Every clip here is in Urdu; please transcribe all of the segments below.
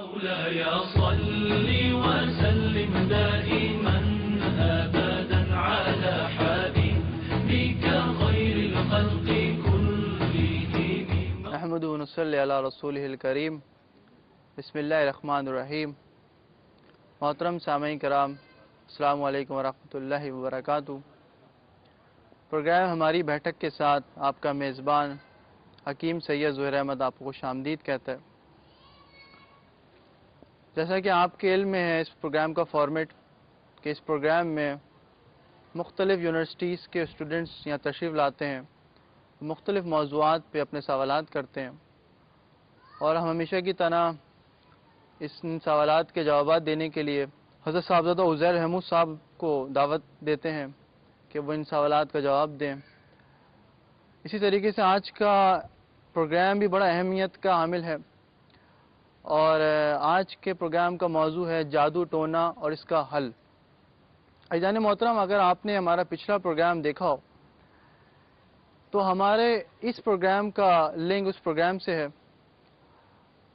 مولاي صل وسلم دائما أبدا على حبيبك خير الخلق كلهم. نحمده ونصلي على رسوله الکریم. بسم اللہ الرحمن الرحیم. محترم سامعین کرام، السلام علیکم ورحمۃ اللہ وبرکاتہ. پروگرام ہماری بیٹھک کے ساتھ آپ کا میزبان حکیم سید ظہیر احمد آپ کو خوش آمدید کہتا ہے. جیسا کہ آپ کے علم میں ہے اس پروگرام کا فارمیٹ، کہ اس پروگرام میں مختلف یونیورسٹیز کے اسٹوڈنٹس یہاں تشریف لاتے ہیں، مختلف موضوعات پہ اپنے سوالات کرتے ہیں، اور ہم ہمیشہ کی طرح ان سوالات کے جوابات دینے کے لیے حضرت صاحبزادہ عزیر احمد صاحب کو دعوت دیتے ہیں کہ وہ ان سوالات کا جواب دیں. اسی طریقے سے آج کا پروگرام بھی بڑا اہمیت کا حامل ہے، اور آج کے پروگرام کا موضوع ہے جادو ٹونا اور اس کا حل. عزیزان محترم، اگر آپ نے ہمارا پچھلا پروگرام دیکھا ہو تو ہمارے اس پروگرام کا لنک اس پروگرام سے ہے،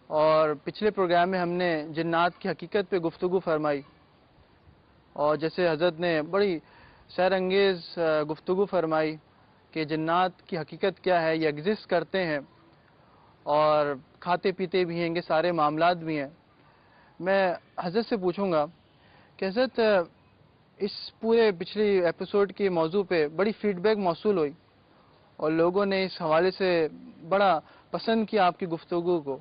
اور پچھلے پروگرام میں ہم نے جنات کی حقیقت پہ گفتگو فرمائی، اور جیسے حضرت نے بڑی سیر انگیز گفتگو فرمائی کہ جنات کی حقیقت کیا ہے، یہ ایگزسٹ کرتے ہیں اور کھاتے پیتے بھی ہیں، یہ سارے معاملات بھی ہیں. میں حضرت سے پوچھوں گا کہ حضرت اس پورے پچھلی ایپیسوڈ کے موضوع پہ بڑی فیڈ بیک موصول ہوئی، اور لوگوں نے اس حوالے سے بڑا پسند کیا آپ کی گفتگو کو،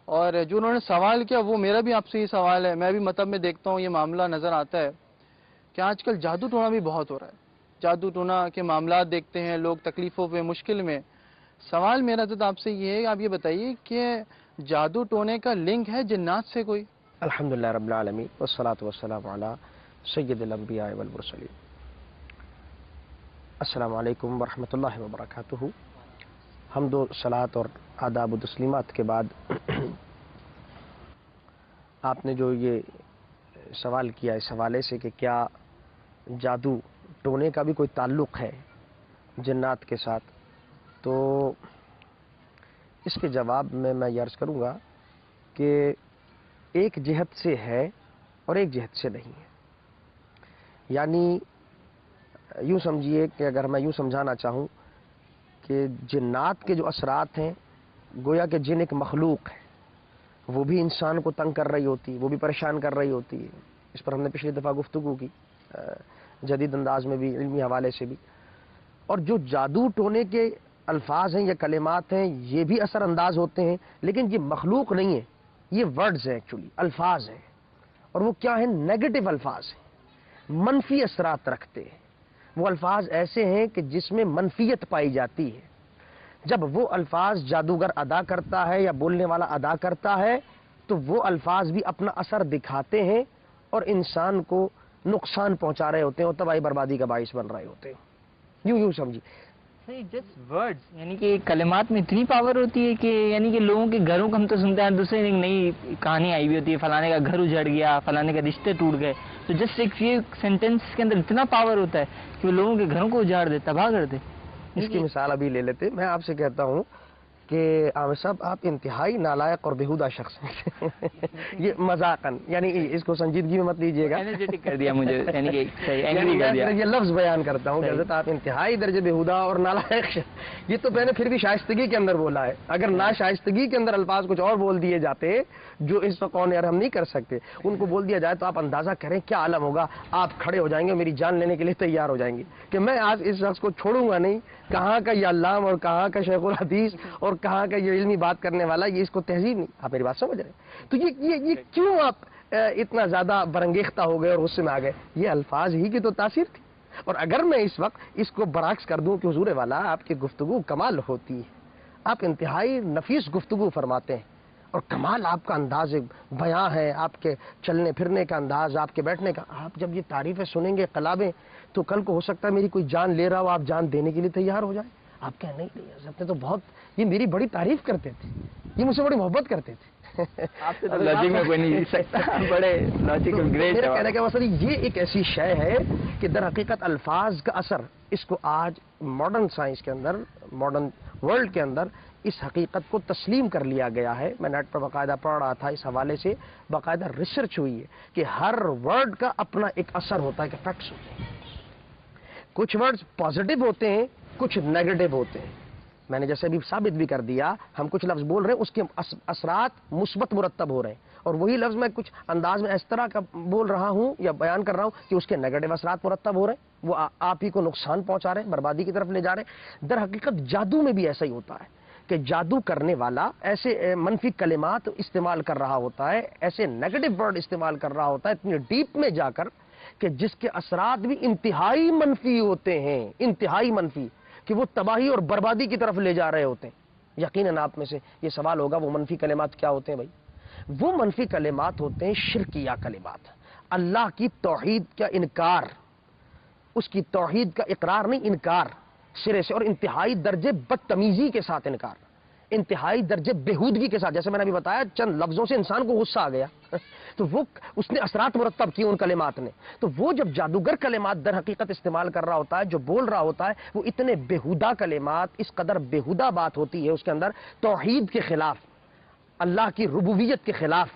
اور جو انہوں نے سوال کیا وہ میرا بھی آپ سے یہ سوال ہے. میں بھی مطلب میں دیکھتا ہوں یہ معاملہ نظر آتا ہے کہ آج کل جادو ٹونا بھی بہت ہو رہا ہے. جادو ٹونا کے معاملات دیکھتے ہیں لوگ تکلیفوں پہ، مشکل میں. سوال میرا حضرت آپ سے یہ ہے کہ آپ یہ بتائیے کہ جادو ٹونے کا لنک ہے جنات سے کوئی؟ الحمدللہ رب العالمین والصلاة والسلام علی سید الانبیاء والمرسلین. السلام علیکم ورحمۃ اللہ وبرکاتہ. حمد و صلاۃ اور آداب و تسلیمات کے بعد آپ نے جو یہ سوال کیا اس حوالے سے کہ کیا جادو ٹونے کا بھی کوئی تعلق ہے جنات کے ساتھ، تو اس کے جواب میں یہ عرض کروں گا کہ ایک جہت سے ہے اور ایک جہت سے نہیں ہے. یعنی یوں سمجھیے کہ اگر میں یوں سمجھانا چاہوں کہ جنات کے جو اثرات ہیں، گویا کہ جن ایک مخلوق ہے، وہ بھی انسان کو تنگ کر رہی ہوتی، وہ بھی پریشان کر رہی ہوتی ہے. اس پر ہم نے پچھلی دفعہ گفتگو کی جدید انداز میں بھی، علمی حوالے سے بھی. اور جو جادو ٹونے کے الفاظ ہیں یا کلمات ہیں یہ بھی اثر انداز ہوتے ہیں، لیکن یہ مخلوق نہیں ہے، یہ ورڈز ہیں، ایکچولی الفاظ ہیں. اور وہ کیا ہیں؟ نیگیٹو الفاظ ہیں، منفی اثرات رکھتے ہیں. وہ الفاظ ایسے ہیں کہ جس میں منفیت پائی جاتی ہے. جب وہ الفاظ جادوگر ادا کرتا ہے یا بولنے والا ادا کرتا ہے تو وہ الفاظ بھی اپنا اثر دکھاتے ہیں اور انسان کو نقصان پہنچا رہے ہوتے ہیں اور تباہی بربادی کا باعث بن رہے ہوتے ہیں. یوں سمجھیے. جسٹ ورڈز، یعنی کہ کلمات میں اتنی پاور ہوتی ہے کہ یعنی کہ لوگوں کے گھروں کو ہم تو سنتے ہیں، دوسرے ایک نئی کہانی آئی ہوئی ہوتی ہے، فلانے کا گھر اجڑ گیا، فلانے کا رشتے ٹوٹ گئے. تو جسٹ ایک فیو سینٹینس کے اندر اتنا پاور ہوتا ہے کہ وہ لوگوں کے گھروں کو اجاڑ دے، تباہ کر دے. اس کی مثال ابھی لے لیتے. میں آپ سے کہتا ہوں کہ عامر صاحب آپ انتہائی نالائق اور بےہودہ شخص ہیں. یہ مذاقاً، یعنی اس کو سنجیدگی میں مت لیجیے گا. انرجیٹک کر دیا مجھے، یعنی کہ اینگری کر دیا. یہ لفظ بیان کرتا ہوں کہ حضرت آپ انتہائی درجے بےہودہ اور نالائق. یہ تو میں نے پھر بھی شائستگی کے اندر بولا ہے. اگر ناشائستگی کے اندر الفاظ کچھ اور بول دیے جاتے جو اس وقت آن ایئر ہم نہیں کر سکتے، ان کو بول دیا جائے تو آپ اندازہ کریں کیا عالم ہوگا. آپ کھڑے ہو جائیں گے، میری جان لینے کے لیے تیار ہو جائیں گے کہ میں آج اس شخص کو چھوڑوں گا نہیں. کہاں کا یہ علام اور کہاں کا شیخ الحدیث اور کہاں کا یہ علمی بات کرنے والا، یہ اس کو تہذیب نہیں. آپ میری بات سمجھ رہے ہیں؟ تو یہ کیوں آپ اتنا زیادہ برنگیختہ ہو گئے اور غصے میں آ گئے؟ یہ الفاظ ہی کی تو تاثیر تھی. اور اگر میں اس وقت اس کو برعکس کر دوں کہ حضور والا آپ کی گفتگو کمال ہوتی ہے، آپ انتہائی نفیس گفتگو فرماتے ہیں، اور کمال آپ کا انداز بیاں ہے، آپ کے چلنے پھرنے کا انداز، آپ کے بیٹھنے کا. آپ جب یہ تعریفیں سنیں گے قلابیں، تو کل کو ہو سکتا ہے میری کوئی جان لے رہا ہو، آپ جان دینے کے لیے تیار ہو جائیں. آپ کہیں نہیں حضرت نے تو بہت، یہ میری بڑی تعریف کرتے تھے، یہ مجھ سے بڑی محبت کرتے تھے. آپ سے تو لاجک میں کوئی نہیں سکتا. بڑے لاجیکل گریٹ. میرا کہنے کا مطلب یہ ایک ایسی شے ہے کہ در حقیقت الفاظ کا اثر، اس کو آج ماڈرن سائنس کے اندر، ماڈرن ورلڈ کے اندر اس حقیقت کو تسلیم کر لیا گیا ہے. میں نیٹ پر باقاعدہ پڑھ رہا تھا, اس حوالے سے باقاعدہ ریسرچ ہوئی ہے کہ ہر ورڈ کا اپنا ایک اثر ہوتا ہے, کہ فیکٹس ہوتے ہیں. کچھ ورڈز پازیٹو ہوتے ہیں, کچھ نیگیٹو ہوتے ہیں. میں نے جیسے ابھی ثابت بھی کر دیا, ہم کچھ لفظ بول رہے ہیں اس کے اثرات مثبت مرتب ہو رہے ہیں, اور وہی لفظ میں کچھ انداز میں اس طرح کا بول رہا ہوں یا بیان کر رہا ہوں کہ اس کے نیگیٹو اثرات مرتب ہو رہے ہیں, وہ آپ ہی کو نقصان پہنچا رہے ہیں, بربادی کی طرف لے جا رہے ہیں. در حقیقت جادو میں بھی ایسا ہی ہوتا ہے کہ جادو کرنے والا ایسے منفی کلمات استعمال کر رہا ہوتا ہے, ایسے نیگیٹو ورڈ استعمال کر رہا ہوتا ہے اتنی ڈیپ میں جا کر کہ جس کے اثرات بھی انتہائی منفی ہوتے ہیں, انتہائی منفی, کہ وہ تباہی اور بربادی کی طرف لے جا رہے ہوتے ہیں. یقیناً آپ میں سے یہ سوال ہوگا وہ منفی کلمات کیا ہوتے ہیں بھائی؟ وہ منفی کلمات ہوتے ہیں شرکیہ کلمات, اللہ کی توحید کا انکار, اس کی توحید کا اقرار نہیں, انکار سرے سے, اور انتہائی درجے بدتمیزی کے ساتھ انکار, انتہائی درجے بےہودگی کے ساتھ. جیسے میں نے ابھی بتایا چند لفظوں سے انسان کو غصہ آ گیا تو وہ اس نے اثرات مرتب کیے ان کلمات نے. تو وہ جب جادوگر کلمات در حقیقت استعمال کر رہا ہوتا ہے, جو بول رہا ہوتا ہے, وہ اتنے بےہودہ کلمات, اس قدر بےہودہ بات ہوتی ہے اس کے اندر, توحید کے خلاف, اللہ کی ربوبیت کے خلاف,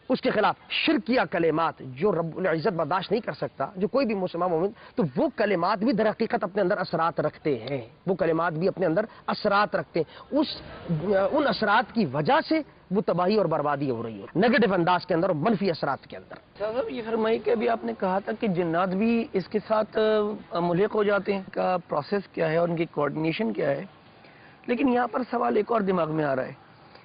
اس کے خلاف شرکیہ کلمات جو رب العزت برداشت نہیں کر سکتا, جو کوئی بھی مسلمان مومن, تو وہ کلمات بھی در حقیقت اپنے اندر اثرات رکھتے ہیں, وہ کلمات بھی اپنے اندر اثرات رکھتے ہیں. ان اثرات کی وجہ سے وہ تباہی اور بربادی ہو رہی ہے نیگیٹو انداز کے اندر اور منفی اثرات کے اندر. صاحب یہ فرمائیے کہ ابھی آپ نے کہا تھا کہ جنات بھی اس کے ساتھ ملحق ہو جاتے ہیں, کا پروسیس کیا ہے اور ان کی کوآرڈینیشن کیا ہے, لیکن یہاں پر سوال ایک اور دماغ میں آ رہا ہے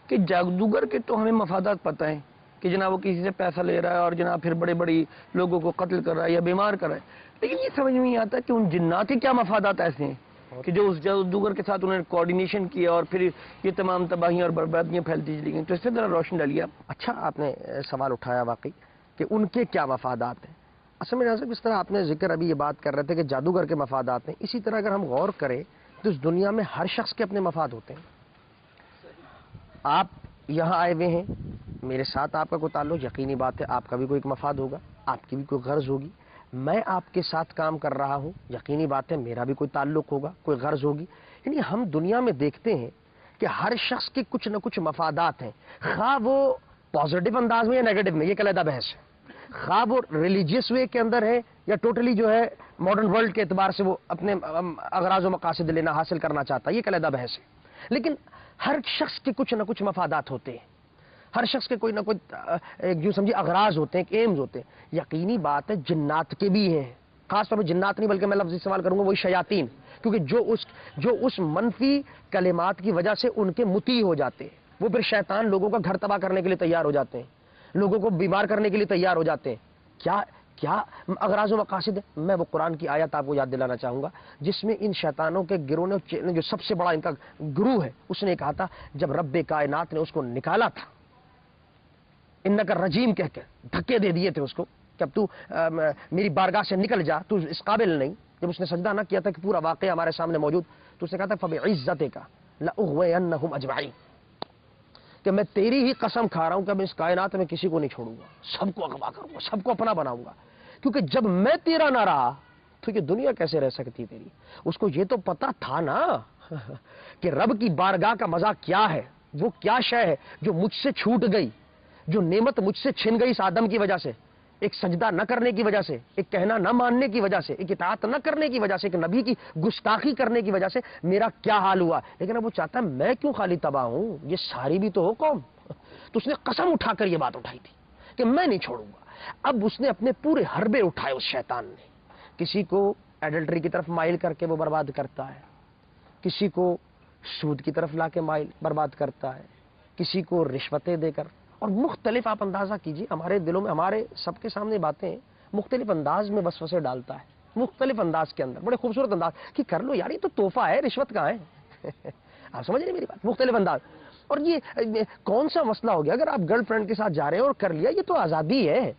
کہ جادوگر کے تو ہمیں مفادات پتہ ہیں کہ جناب وہ کسی سے پیسہ لے رہا ہے اور جناب پھر بڑے بڑی لوگوں کو قتل کر رہا ہے یا بیمار کر رہا ہے, لیکن یہ سمجھ میں نہیں آتا کہ ان جنات کے کیا مفادات ایسے ہیں کہ جو اس جادوگر کے ساتھ انہوں نے کوآرڈینیشن کیا اور پھر یہ تمام تباہیاں اور بربادیاں پھیلتی چلی گئیں. تو اس سے ذرا روشن ڈالیے آپ. اچھا آپ نے سوال اٹھایا واقعی کہ ان کے کیا مفادات ہیں. اصل میں جس طرح آپ نے ذکر ابھی یہ بات کر رہے تھے کہ جادوگر کے مفادات ہیں, اسی طرح اگر ہم غور کریں تو اس دنیا میں ہر شخص کے اپنے مفاد ہوتے ہیں. آپ یہاں آئے ہوئے ہیں, میرے ساتھ آپ کا کوئی تعلق, یقینی بات ہے آپ کا بھی کوئی ایک مفاد ہوگا, آپ کی بھی کوئی غرض ہوگی. میں آپ کے ساتھ کام کر رہا ہوں, یقینی بات ہے میرا بھی کوئی تعلق ہوگا, کوئی غرض ہوگی. یعنی ہم دنیا میں دیکھتے ہیں کہ ہر شخص کے کچھ نہ کچھ مفادات ہیں, خواہ وہ پازیٹو انداز میں یا نیگیٹو میں, یہ علیحدہ بحث ہے. خواہ وہ ریلیجیس وے کے اندر ہے یا ٹوٹلی جو ہے ماڈرن ورلڈ کے اعتبار سے وہ اپنے اغراض و مقاصد لینا حاصل کرنا چاہتا ہے, یہ علیحدہ بحث ہے. لیکن ہر شخص کے کچھ نہ کچھ مفادات ہوتے ہیں, ہر شخص کے کوئی نہ کوئی جو سمجھے اغراض ہوتے ہیں, ایمز ہوتے ہیں. یقینی بات ہے جنات کے بھی ہیں, خاص طور پر جنات نہیں بلکہ میں لفظ استعمال کروں گا وہی شیاطین, کیونکہ جو اس منفی کلمات کی وجہ سے ان کے مطیع ہو جاتے ہیں, وہ پھر شیطان لوگوں کا گھر تباہ کرنے کے لیے تیار ہو جاتے ہیں, لوگوں کو بیمار کرنے کے لیے تیار ہو جاتے ہیں. کیا اغراض و مقاصد ہے؟ میں وہ قرآن کی آیت آپ کو یاد دلانا چاہوں گا جس میں ان شیطانوں کے گروہ نے, جو سب سے بڑا ان کا گروہ ہے, اس نے کہا تھا جب رب کائنات نے اس کو نکالا تھا, انکا رجیم کہہ کے دھکے دے دیے تھے اس کو کہ اب تو میری بارگاہ سے نکل جا, تو اس قابل نہیں. جب اس نے سجدہ نہ کیا تھا کہ پورا واقعہ ہمارے سامنے موجود, تو اس نے کہا تھا فَبِعِزَّتِكَ لَأُغْوِيَنَّهُمْ أَجْمَعِينَ, کہ میں تیری ہی قسم کھا رہا ہوں کہ میں اس کائنات میں کسی کو نہیں چھوڑوں گا, سب کو اغوا کروں گا, سب کو اپنا بناؤں گا. کیونکہ جب میں تیرا نہ رہا تو یہ دنیا کیسے رہ سکتی تیری. اس کو یہ تو پتا تھا نا کہ رب کی بارگاہ کا مزہ کیا ہے, وہ کیا شے ہے جو مجھ سے چھوٹ گئی, جو نعمت مجھ سے چھن گئی اس آدم کی وجہ سے, ایک سجدہ نہ کرنے کی وجہ سے, ایک کہنا نہ ماننے کی وجہ سے, ایک اطاعت نہ کرنے کی وجہ سے, ایک نبی کی گستاخی کرنے کی وجہ سے میرا کیا حال ہوا. لیکن اب وہ چاہتا ہے میں کیوں خالی تباہ ہوں, یہ ساری بھی تو ہو قوم. تو اس نے قسم اٹھا کر یہ بات اٹھائی تھی کہ میں نہیں چھوڑوں گا. اب اس نے اپنے پورے حربے اٹھائے اس شیطان نے. کسی کو ایڈلٹری کی طرف مائل کر کے وہ برباد کرتا ہے, کسی کو سود کی طرف لا کے مائل برباد کرتا ہے, کسی کو رشوتیں دے کر, اور مختلف آپ اندازہ کیجئے ہمارے دلوں میں, ہمارے سب کے سامنے باتیں مختلف انداز میں وسوسے ڈالتا ہے, مختلف انداز کے اندر, بڑے خوبصورت انداز کہ کر لو یار یہ تو تحفہ ہے, رشوت کہاں ہے. آپ سمجھ رہے میری بات, مختلف انداز. اور یہ کون سا مسئلہ ہو گیا اگر آپ گرل فرینڈ کے ساتھ جا رہے ہیں اور کر لیا, یہ تو آزادی ہے,